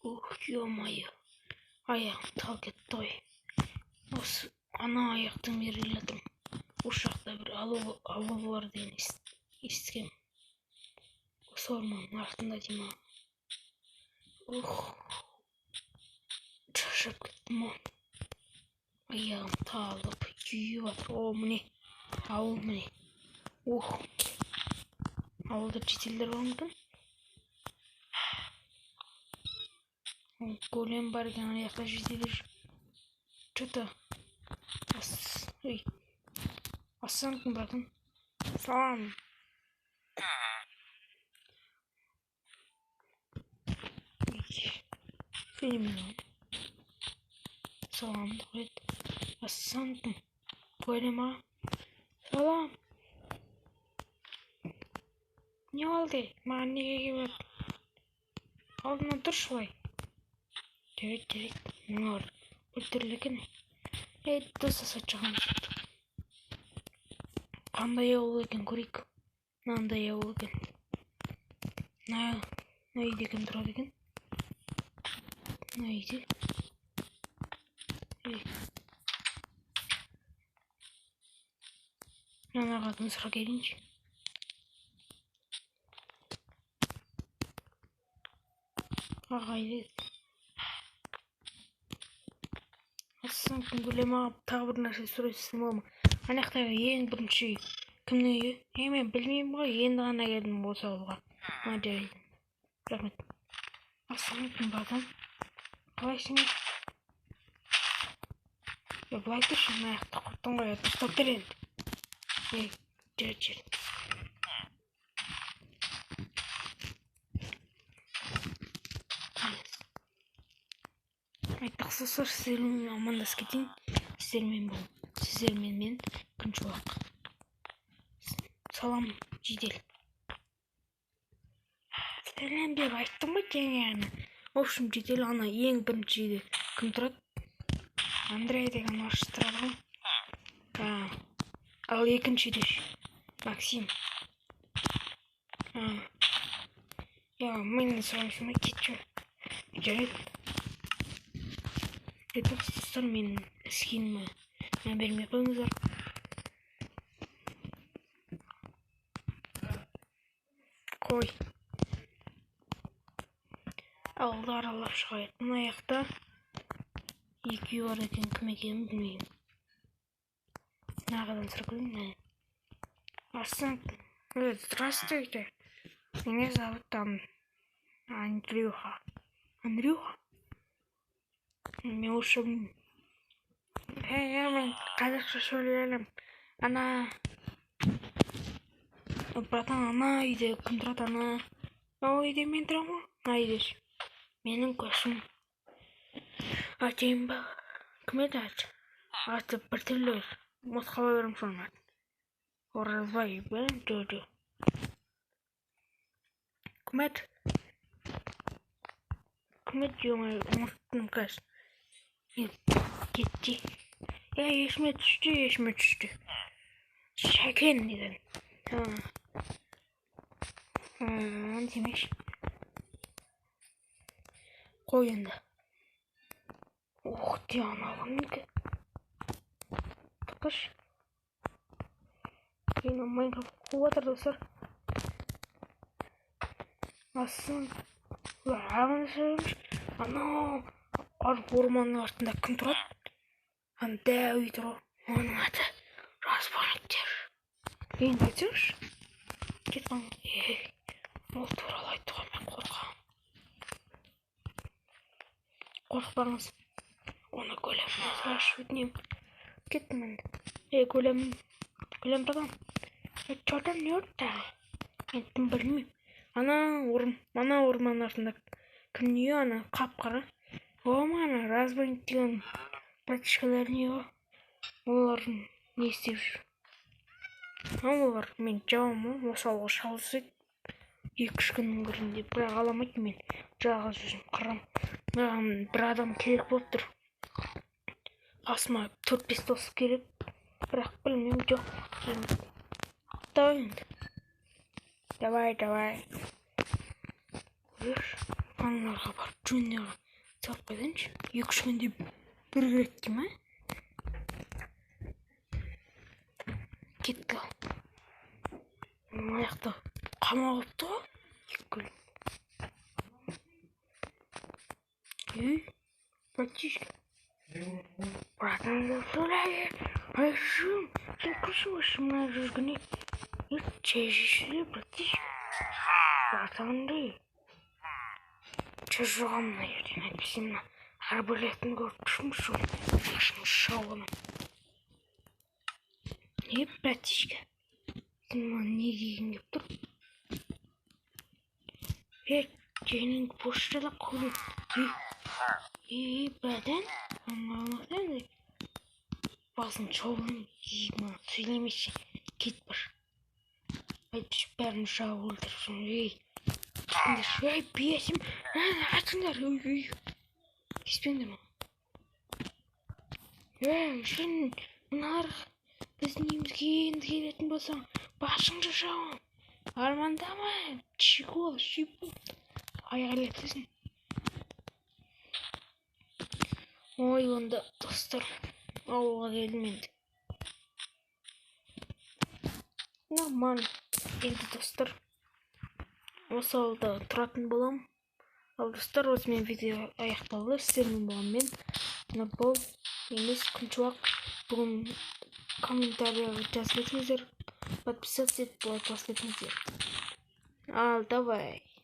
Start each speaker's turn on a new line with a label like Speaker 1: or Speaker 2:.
Speaker 1: Ё-моё, аяғым тал кетті ғой. Осы ана аяқтан бері келатырмын. Осы жақта бір ауыл бар деген естігем. Осы орманның артында деймін. Шаршап кеттім ғой. Аяғым талып күйіп жатыр. О, міне ауыл, міне. Ауылда шетелдер бар мүмкін? Голем бар екен, ана жақта жетелер. Что-то... Ой. Ассаламкум, братан. Салам. Феноменал. Салам, говорит. Ассаламкум. Голема. Салам. Не oldu? Mаған неге келіп? Алдынан тұр шылай. Дерек. Мынар. Өлтірілі екен. Доса сатшаған сөйтті. Қандай ауыл екен көрейік. Мынандай ауыл екен. Мына үйде кім тұрады екен? Мына үйде. Мына қатын сұрақ келейінші. Ағайды. Ассаламкум, Голем аға, тағы бір нәрсе сұрайсың ба? Ана жақтағы ең бірінші кімнің үйі? Мен білмеймін ғой, енді ғана келдім осы ауылға. Жарайды. Рахмет. Ассаламкум, братан. Қалайсың? Былай тұршы, мына жақта құрттың ғой, ұстап тұр енді. Жарайды. Айтпақсыздар, сіздермен амандасып кетейін. Сіздермен мен Күншуақ. Салам, жедел. Сәлем деп айттым ғой жаңа. В общем, жедел ана ең бірінші үйде кім тұрады? Андрей деген орыс тұрады ғой. Ал екінші үйде Максим. Мені сұрайсың ба? Кетші. Жарайды. Айтпақсыздар, мен скиніме мән бермей қойыңыздар. Қой. Ауылды аралап шығайық. Мына аяқта екі үй бар екен, кім екенін білмеймін. Нағадан сұрақ көрейін. Здравствуйте. Меня зовут Андрюха. Андрюха? Мен уже... мен қазақша сөйлеймін. Ана... Братан, ана үйде кім тұрады? Ана үйде мен тұрамын. Ана үйде менің көшім. Атайын ба? Кім еді аты? Аты бір түрлі. Мосқала берім соның аты. Оразбай, білем, жо. Кім еді? Кім еді, жоңай, ұмыттым қаз. Кетті. Есіме түсті. Шәкен деген. Демеш. Қой енді. Ух, анау неге? Тұқыш. Кейін Майнкрафт қуатыр достар. Асын. Анау орманның артында кім тұрады? Анда үй тұрады. Оның аты разбойниктер. Енді айтсаңшы. Кет қаң. Ол туралы айтуға мен қорқамын. Қорқпаңыз. Оны Големнен сұрашы өтінемін. Кеттім енді. Голем братан. Чордан не өртті? Мен тым білмеймін. Ана орманның артында кім не ана қап-қара? Ана разбойник деген братишкалар не о? Олар не істеп жүр? Олар мен жауымы осалға шалысып 2-3 күннің көрінде бірақ аламайды мен жалғыз өзім қырам. Маған бір адам керек болып тұр. Қасыма 4-5 дос керек. Бірақ білмеймін, жоқ. Давай енді. Давай. Көрші. аналарға барып жөніне салып қойсаңшы. 2-3 күнде бір рет ма? Кетті. Аяқта қамап алыпты ғой. 2 күн. Братишка. Братан, айшым, сен күші мына жүргіне. Чай жешілі, братишка. Братан, чай жоғам мына жерден әйтпесе мына арбалетін көріп күшміш ол. Ашым шауыны. Не, братишка? Сен маған не киген кеп тұр? Женің поштада қолы. Братан, мамадан басын шауын. Маған сөйлемеші. Кет бір. Айтшы бәрін жау өлтіріп. Ей, бесім. Атыңдар. Еспеңдер ма? Жын, мұнар біздің емізге енді келетін болсаң, басыңды жауын. Армандама, чикол, шипу. Аяқ елетесің. Ой, онда достар, ауылға келдім енді. Нормально. Енді достар, осы ауылда тұратын болам. Ал достар, осымен видео аяқталды. Сіздермен болған мен Нұрбол емес Күншуақ. Бүгін комментарияға жазып өтіңіздер. Подписаться етіп лайк басып өтіңіздер. Ал, давай.